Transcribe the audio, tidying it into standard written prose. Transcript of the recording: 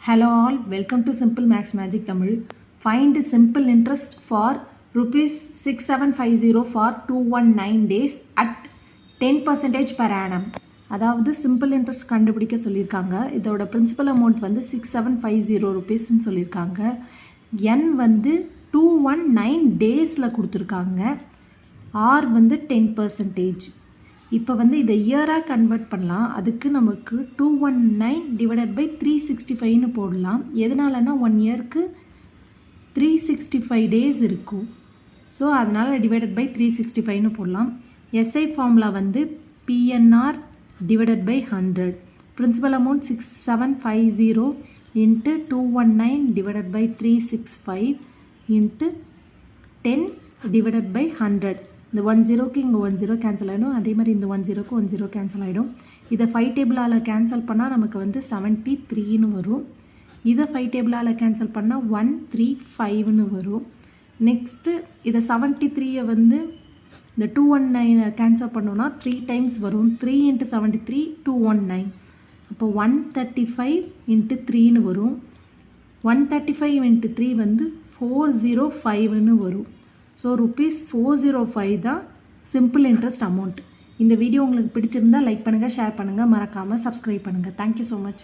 Hello all, welcome to Simple Max Magic Tamil. Find simple interest for rupees 6750 for 219 days at 10% per annum. அதாவது simple interest கண்டுபிடிக்க சொல்லியிருக்காங்க. இதோட principal amount வந்து 6750 ருபீஸ்ன்னு சொல்லியிருக்காங்க. என் வந்து 219 டேஸில் கொடுத்துருக்காங்க. ஆர் வந்து 10%. இப்போ வந்து இதை இயராக கன்வெர்ட் பண்ணலாம். அதுக்கு நமக்கு 219 டிவைடட் பை 365ன்னு போடலாம். எதனாலனா 1 இயருக்கு 365 டேஸ் இருக்கும். ஸோ அதனால் டிவைடட் பை 365ன்னு போடலாம். எஸ்ஐ ஃபார்முலா வந்து PNR divided by 100. Principal amount 6750 into 219 divided by 365 into 10 divided by 100. இந்த 10க்கு இங்கே 10 கேன்சல் ஆகிடும். அதே மாதிரி இந்த 10க்கு 10 கேன்சல் ஆகிடும். இதை 5 டேபிளால் கேன்சல் பண்ணால் நமக்கு வந்து 73ன்னு வரும். இதை 5 டேபிளால் கேன்சல் பண்ணால் 135ன்னு வரும். நெக்ஸ்ட்டு இதை 73 வந்து இந்த 219 கேன்சல் பண்ணோன்னா 3 டைம்ஸ் வரும். 3 × 73 219. அப்போ 135 × 3ன்னு வரும். 135 × 3 வந்து 405ன்னு வரும். ஸோ ருபீஸ் 405 தான் சிம்பிள் இன்ட்ரெஸ்ட் அமௌண்ட். இந்த வீடியோ உங்களுக்கு பிடிச்சிருந்தா லைக் பண்ணுங்கள், ஷேர் பண்ணுங்கள், மறக்காமல் சப்ஸ்கிரைப் பண்ணுங்கள். Thank you so much.